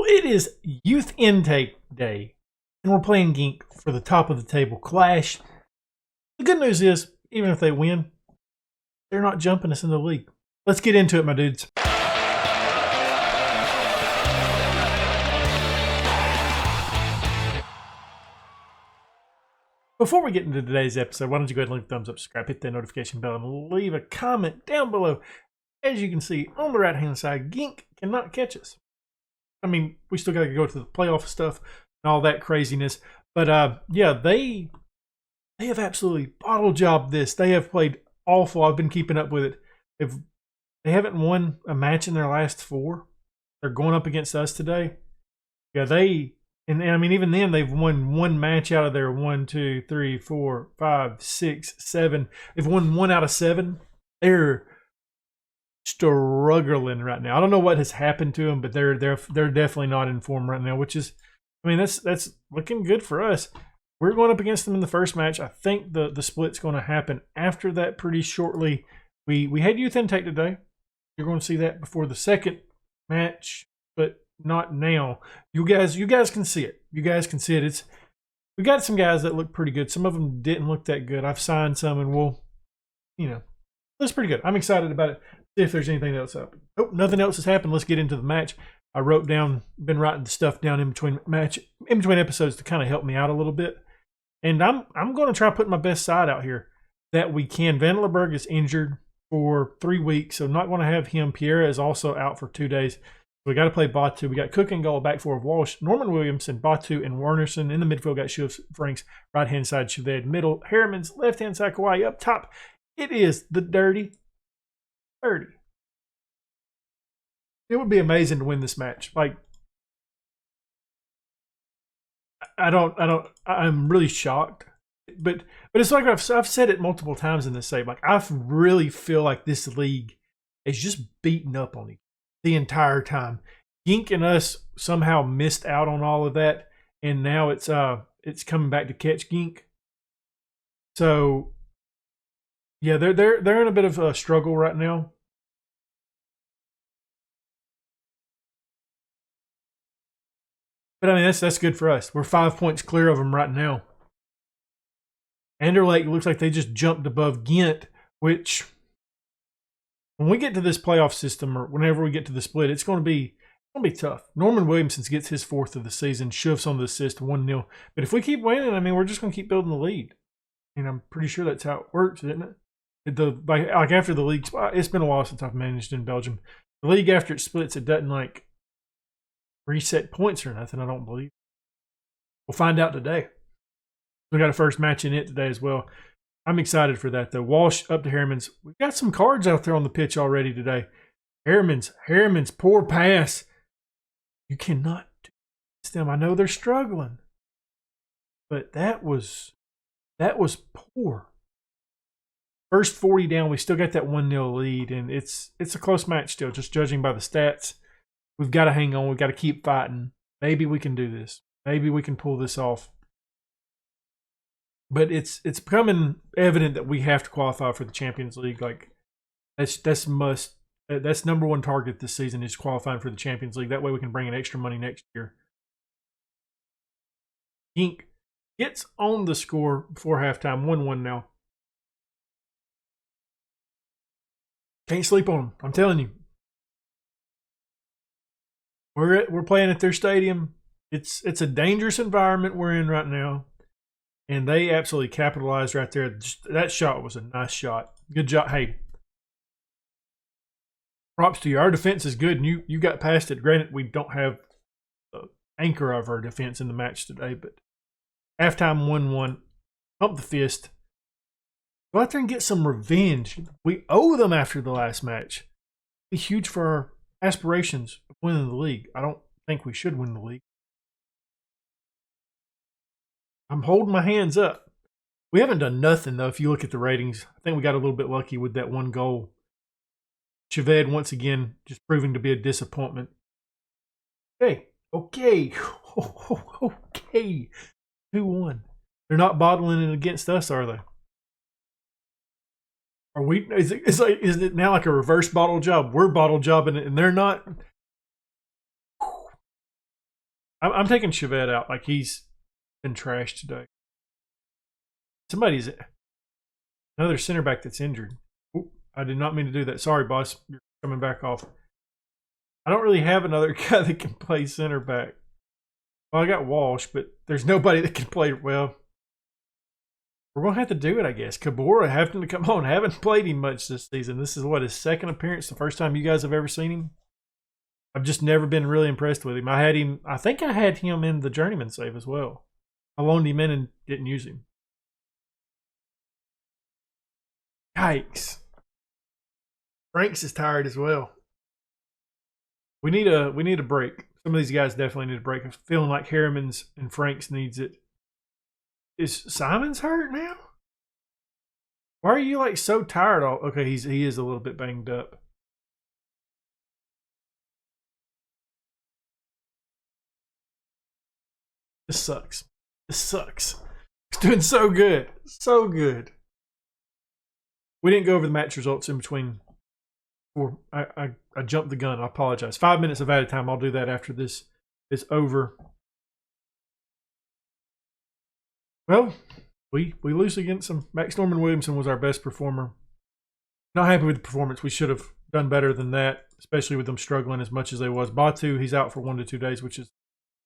Well, it is youth intake day, and we're playing Gink for the top of the table clash. The good news is, even if they win, they're not jumping us in the league. Let's get into it, my dudes. Before we get into today's episode, why don't you go ahead and leave a thumbs up, subscribe, hit that notification bell, and leave a comment down below. As you can see on the right-hand side, Gink cannot catch us. I mean, we still got to go to the playoff stuff and all that craziness. But, yeah, they have absolutely bottle jobbed this. They have played awful. I've been keeping up with it. They haven't won a match in their last 4. They're going up against us today. Yeah, and I mean, even then, they've won 1 match out of their 1, 2, 3, 4, 5, 6, 7. They've won 1 out of 7. They're struggling right now. I don't know what has happened to them, but they're definitely not in form right now, which is, I mean, that's looking good for us. We're going up against them in the first match. I think the split's going to happen after that pretty shortly. We had youth intake today. You're going to see that before the second match, but not now. You guys can see it. You guys can see it. We got some guys that look pretty good. Some of them didn't look that good. I've signed some, and looks pretty good. I'm excited about it. See if there's anything else happened. Oh, nothing else has happened. Let's get into the match. I been writing the stuff down in between episodes to kind of help me out a little bit. And I'm going to try putting my best side out here that we can. Van Leberg is injured for 3 weeks, so not going to have him. Pierre is also out for 2 days. We got to play Batu. We got Cook and goal, back 4 of Walsh, Norman Williamson, Batu, and Wernerson. In the midfield, got Shields, Franks, right-hand side, Chaved, middle, Harriman's, left-hand side, Kawhi, up top. It is the dirty 30. It would be amazing to win this match. Like, I'm really shocked. But it's like I've said it multiple times in this save. Like, I really feel like this league is just beating up on each other the entire time. Gink and us somehow missed out on all of that, and now it's coming back to catch Gink. So yeah, they're in a bit of a struggle right now. But I mean, that's good for us. We're 5 points clear of them right now. Anderlecht looks like they just jumped above Ghent, which when we get to this playoff system, or whenever we get to the split, it's going to be tough. Norman Williamson gets his 4th of the season, shoves on the assist, 1-0. But if we keep winning, I mean, we're just going to keep building the lead. And I'm pretty sure that's how it works, isn't it? Like after the league, it's been a while since I've managed in Belgium. The league, after it splits, it doesn't like reset points or nothing, I don't believe. We'll find out today. We got a first match in it today as well. I'm excited for that, though. Walsh up to Harriman's. We've got some cards out there on the pitch already today. Harriman's poor pass. You cannot do them. I know they're struggling, but that was poor. First 40 down, we still got that 1-0 lead, and it's a close match still, just judging by the stats. We've got to hang on. We've got to keep fighting. Maybe we can do this. Maybe we can pull this off. But it's becoming evident that we have to qualify for the Champions League. Like, that's must. That's number 1 target this season, is qualifying for the Champions League. That way we can bring in extra money next year. Gink gets on the score before halftime, 1-1 now. Can't sleep on them. I'm telling you. We're playing at their stadium. It's a dangerous environment we're in right now. And they absolutely capitalized right there. That shot was a nice shot. Good job. Hey, props to you. Our defense is good, and you got past it. Granted, we don't have the anchor of our defense in the match today, but halftime 1-1. Pump the fist. Go out there and get some revenge. We owe them after the last match. It'd be huge for our aspirations of winning the league. I don't think we should win the league. I'm holding my hands up. We haven't done nothing, though, if you look at the ratings. I think we got a little bit lucky with that 1 goal. Chaved, once again, just proving to be a disappointment. Okay. 2-1. They're not bottling it against us, are they? Are we? Is it now like a reverse bottle job? We're bottle jobbing it, and they're not. I'm taking Chevette out. Like, he's been trashed today. Somebody's another center back that's injured. Oop, I did not mean to do that. Sorry, boss. You're coming back off. I don't really have another guy that can play center back. Well, I got Walsh, but there's nobody that can play well. We're going to have to do it, I guess. Kabora having to come on. Haven't played him much this season. This is, what, his second appearance? The first time you guys have ever seen him? I've just never been really impressed with him. I think I had him in the Journeyman save as well. I loaned him in and didn't use him. Yikes. Franks is tired as well. We need a break. Some of these guys definitely need a break. I'm feeling like Harriman's and Franks needs it. Is Simon's hurt now? Why are you like so tired? Okay, he is a little bit banged up. This sucks. This sucks. It's doing so good. So good. We didn't go over the match results in between. I jumped the gun. I apologize. 5 minutes of added time. I'll do that after this is over. Well, we lose against them. Max Norman Williamson was our best performer. Not happy with the performance. We should have done better than that, especially with them struggling as much as they was. Batu, he's out for 1 to 2 days, which is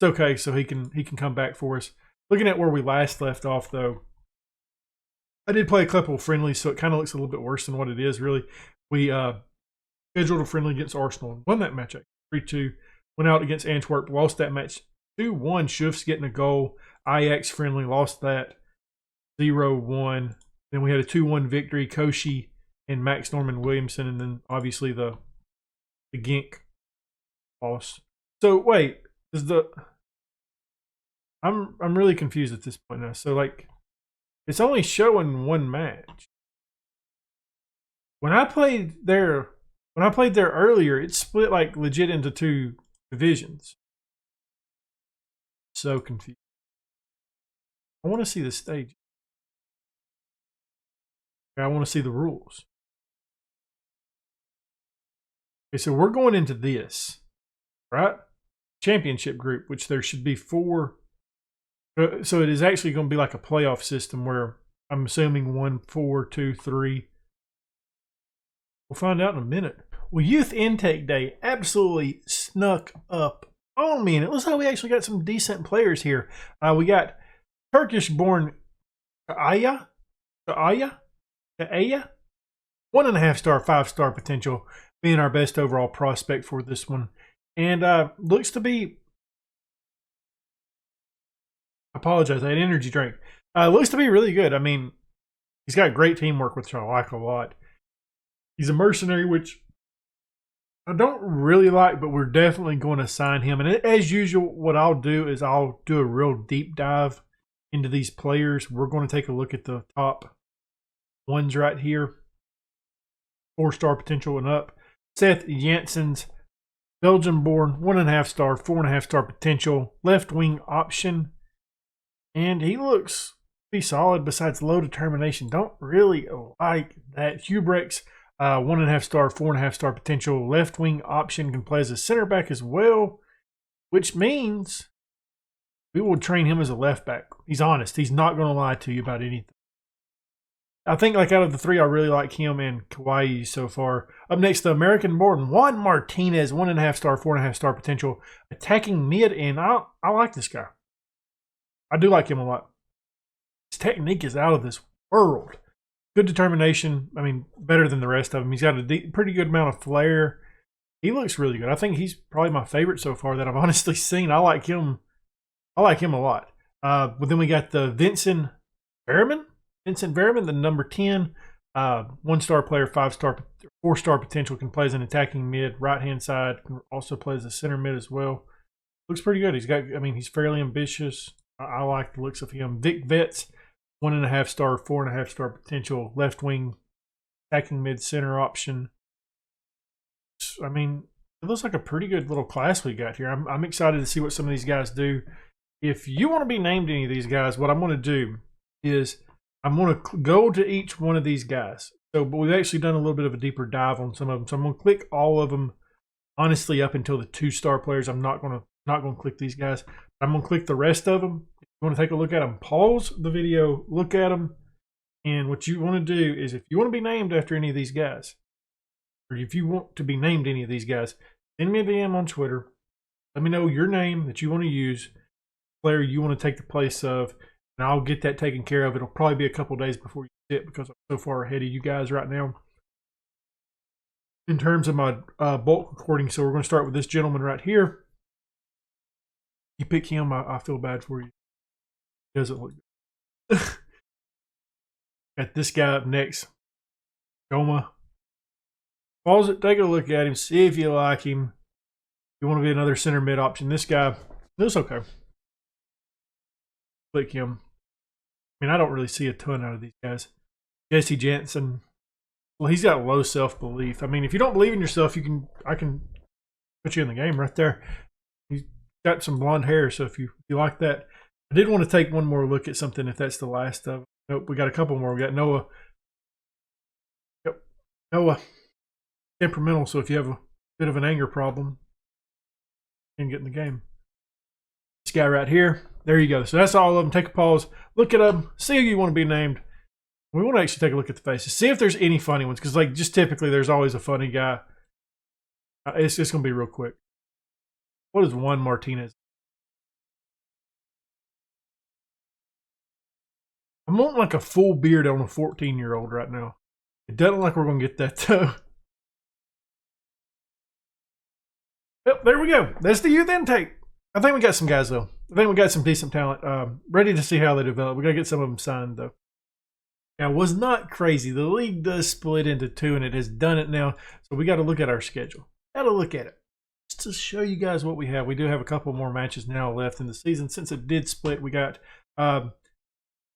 it's okay. So he can come back for us. Looking at where we last left off, though, I did play a couple of friendlies, so it kind of looks a little bit worse than what it is. Really, we scheduled a friendly against Arsenal and won that match 3-2. Went out against Antwerp, lost that match 2-1. Schuff's getting a goal. Ajax friendly, lost that 0-1. Then we had a 2-1 victory. Koshi and Max Norman Williamson, and then obviously the Genk loss. So wait, I'm really confused at this point now. So like, it's only showing 1 match. When I played there earlier, it split like legit into 2 divisions. So confused. I want to see the stage. I want to see the rules. Okay, so we're going into this, right? Championship group, which there should be 4. So it is actually going to be like a playoff system where I'm assuming 1, 4, 2, 3. We'll find out in a minute. Well, Youth Intake Day absolutely snuck up on me. And it looks like we actually got some decent players here. We got Turkish-born Aya, 1.5 star, 5-star potential, being our best overall prospect for this one. And looks to be, I apologize, I had energy drink. Looks to be really good. I mean, he's got great teamwork, which I like a lot. He's a mercenary, which I don't really like, but we're definitely going to sign him. And as usual, what I'll do is I'll do a real deep dive into these players. We're going to take a look at the top ones right here. 4-star potential and up. Seth Janssens, Belgian-born, 1.5 star, 4.5 star potential, left wing option. And he looks pretty solid besides low determination. Don't really like that. Hubrex, 1.5 star, 4.5 star potential, left wing option, can play as a center back as well, which means we will train him as a left back. He's honest. He's not going to lie to you about anything. I think like out of the 3, I really like him and Kauai so far. Up next, the American-born Juan Martinez, 1.5 star, 4.5 star potential, attacking mid, and I like this guy. I do like him a lot. His technique is out of this world. Good determination. I mean, better than the rest of them. He's got a pretty good amount of flair. He looks really good. I think he's probably my favorite so far that I've honestly seen. I like him. I like him a lot. But then we got the Vincent Verman, the number 10, 1-star player, 5-star, 4-star potential, can play as an attacking mid, right-hand side, can also play as a center mid as well. Looks pretty good. He's fairly ambitious. I like the looks of him. Vic Vetz, 1.5 star, 4.5 star potential, left wing, attacking mid, center option. I mean, it looks like a pretty good little class we got here. I'm excited to see what some of these guys do. If you want to be named any of these guys, what I'm going to do is I'm going to go to each one of these guys. But we've actually done a little bit of a deeper dive on some of them. So I'm going to click all of them, honestly, up until the 2-star players. I'm not going to not going to click these guys. I'm going to click the rest of them. If you want to take a look at them, pause the video, look at them. And what you want to do is if you want to be named after any of these guys, or if you want to be named any of these guys, send me a DM on Twitter. Let me know your name that you want to use, player you want to take the place of, and I'll get that taken care of. It'll probably be a couple days before you see it because I'm so far ahead of you guys right now in terms of my bulk recording. So we're going to start with this gentleman right here. You pick him, I feel bad for you. He doesn't look good. Got this guy up next. Goma. Pause it, take a look at him, see if you like him. You want to be another center mid option. This guy, this okay. Click him. I mean, I don't really see a ton out of these guys. Jesse Jansen. Well, he's got low self-belief. I mean, if you don't believe in yourself, I can put you in the game right there. He's got some blonde hair, so if you like that. I did want to take one more look at something if that's the last of. Nope, we got a couple more. We got Noah. Yep. Noah. Temperamental, so if you have a bit of an anger problem, you can get in the game. This guy right here. There you go. So that's all of them. Take a pause. Look at them. See who you want to be named. We want to actually take a look at the faces. See if there's any funny ones. Because like just typically there's always a funny guy. It's just going to be real quick. What is Juan Martinez? I'm wanting like a full beard on a 14-year-old right now. It doesn't look like we're going to get that though. Yep, there we go. That's the youth intake. I think we got some guys though. I think we got some decent talent. Ready to see how they develop. We got to get some of them signed though. Now, it was not crazy. The league does split into two, and it has done it now. So we got to look at our schedule. Got to look at it. Just to show you guys what we have. We do have a couple more matches now left in the season. Since it did split, we got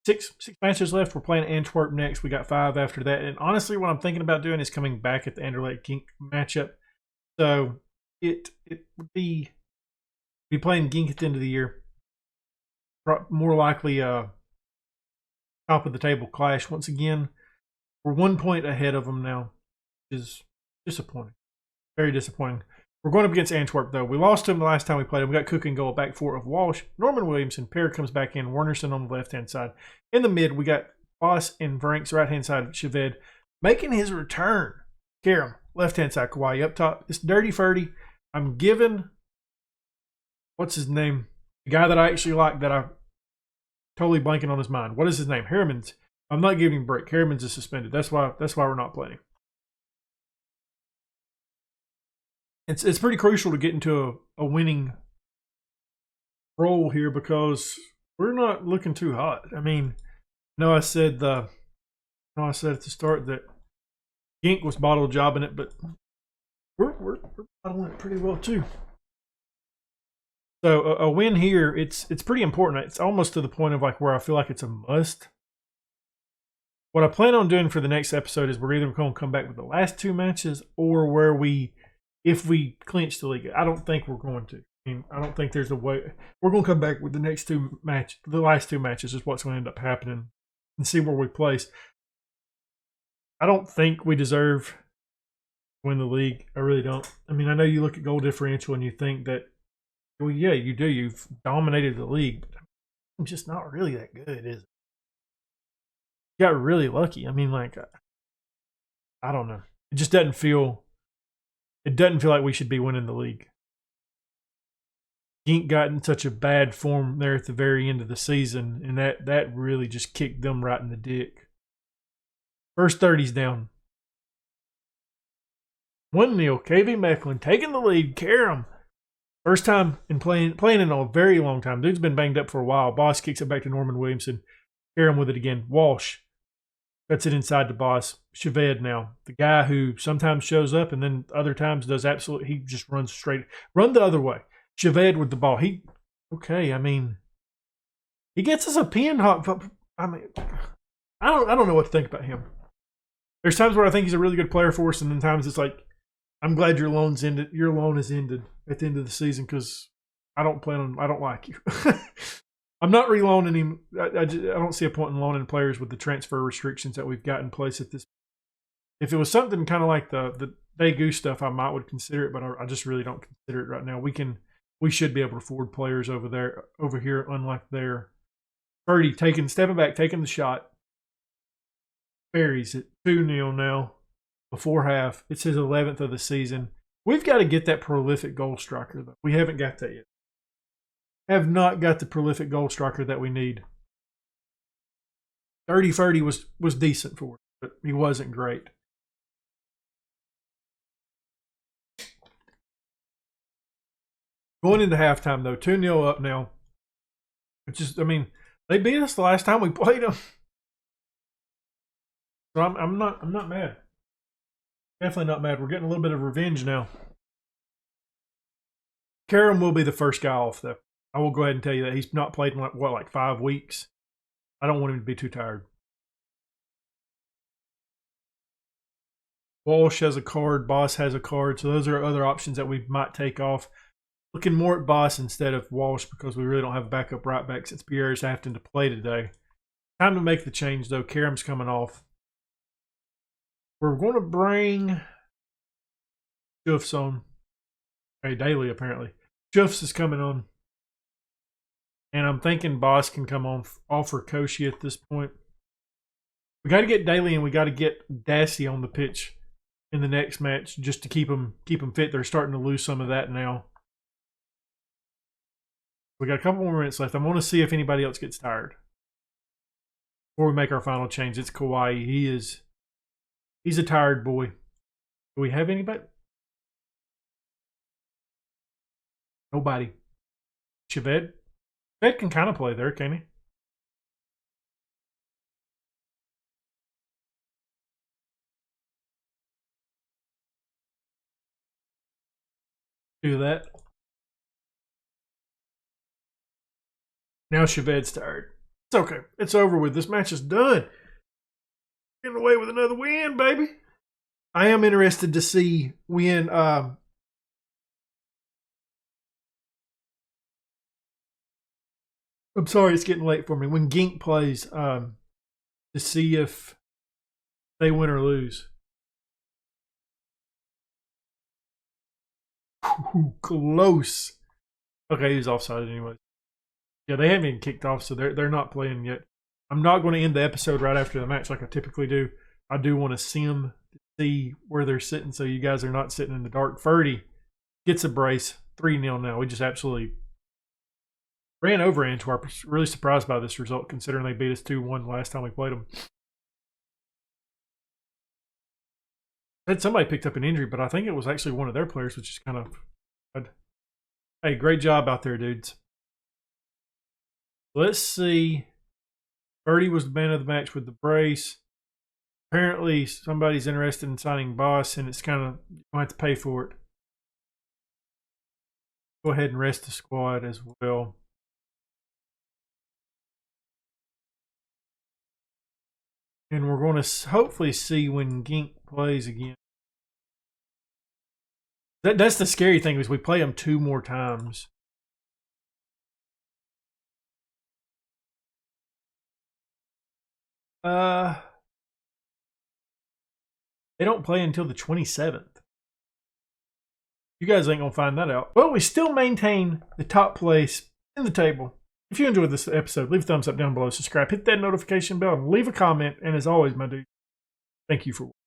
six matches left. We're playing Antwerp next. We got 5 after that. And honestly, what I'm thinking about doing is coming back at the Anderlecht Genk matchup. So it would be playing Genk at the end of the year. More likely top of the table clash once again. We're 1 point ahead of them now, which is disappointing. Very disappointing. We're going up against Antwerp, though. We lost to them the last time we played them. We got Cook and goal back four of Walsh, Norman Williamson, Perry comes back in, Wernerson on the left-hand side. In the mid, we got Boss and Vrank's right-hand side, Chaved, making his return. Karam, left-hand side, Kawhi up top. It's Dirty Ferdy. I'm giving, what's his name? The guy that I actually like that I totally blanking on his mind. What is his name? Harriman's. I'm not giving him a break. Harriman's is suspended. That's why we're not playing. It's pretty crucial to get into a winning role here because we're not looking too hot. I mean, I said at the start that Genk was bottle jobbing it, but we're bottling it pretty well too. So a win here, it's pretty important. It's almost to the point of like where I feel like it's a must. What I plan on doing for the next episode is we're either going to come back with the last 2 matches or where if we clinch the league. I don't think we're going to. I mean, I don't think there's a way. We're going to come back with the next 2 matches. The last 2 matches is what's going to end up happening and see where we place. I don't think we deserve to win the league. I really don't. I mean, I know you look at goal differential and you think that, well, yeah, you do. You've dominated the league. But I'm just not really that good, is it? You got really lucky. I mean, like, I don't know. It just doesn't feel. It doesn't feel like we should be winning the league. Genk got in such a bad form there at the very end of the season, and that really just kicked them right in the dick. First 30's down. 1-0. KV Mechelen taking the lead. Karam. First time in playing in a very long time. Dude's been banged up for a while. Boss kicks it back to Norman Williamson. Karam with it again. Walsh cuts it inside to Boss. Chaved now. The guy who sometimes shows up and then other times does absolutely. He just runs straight. Run the other way. Chaved with the ball. He gets us a pin. I mean, I don't know what to think about him. There's times where I think he's a really good player for us, and then times it's like, I'm glad your loan's ended. Your loan is ended at the end of the season because I don't like you. I'm not reloaning him. I don't see a point in loaning players with the transfer restrictions that we've got in place at this. If it was something kind of like the Daegu stuff, I would consider it, but I just really don't consider it right now. We can we should be able to afford players over here, unlike there. Purdy stepping back, taking the shot. Buries it 2-0 now before half. It's his 11th of the season. We've got to get that prolific goal striker, though. We haven't got that yet. Have not got the prolific goal striker that we need. 30 was decent for us, but he wasn't great. Going into halftime, though, 2-0 up now. Which is, I mean, they beat us the last time we played them. So I'm not mad. Definitely not mad. We're getting a little bit of revenge now. Karam will be the first guy off, though. I will go ahead and tell you that he's not played in like 5 weeks. I don't want him to be too tired. Walsh has a card. Boss has a card. So those are other options that we might take off. Looking more at Boss instead of Walsh because we really don't have a backup right back since Pierre's having to play today. Time to make the change, though. Karam's coming off. We're going to bring Jufts on. Hey, Daly, apparently. Jufts is coming on. And I'm thinking Boss can come on for Koshi at this point. We got to get Daly and we got to get Dassey on the pitch in the next match just to keep them fit. They're starting to lose some of that now. We got a couple more minutes left. I want to see if anybody else gets tired before we make our final change. It's Kauai. He's a tired boy. Do we have anybody? Nobody. Chaved? Chaved can kind of play there, can he? Do that. Now Chaved's tired. It's okay. It's over with. This match is done. Getting away with another win, baby. I am interested to see when I'm sorry, it's getting late for me. When Gink plays, to see if they win or lose. Ooh, close. Okay, he's offside anyway. Yeah, they haven't even kicked off, so they're not playing yet. I'm not going to end the episode right after the match like I typically do. I do want to sim to see where they're sitting so you guys are not sitting in the dark. Ferdy gets a brace. 3-0 now. We just absolutely ran over Antwerp. Really surprised by this result considering they beat us 2-1 last time we played them. Had somebody picked up an injury, but I think it was actually one of their players, which is kind of odd. Hey, great job out there, dudes. Let's see. Birdie was the man of the match with the brace. Apparently, somebody's interested in signing Boss, and it's kind of, you might have to pay for it. Go ahead and rest the squad as well. And we're going to hopefully see when Gink plays again. That's the scary thing is we play them 2 more times. They don't play until the 27th. You guys ain't going to find that out. Well, we still maintain the top place in the table. If you enjoyed this episode, leave a thumbs up down below, subscribe, hit that notification bell, and leave a comment. And as always, my dude, thank you for watching.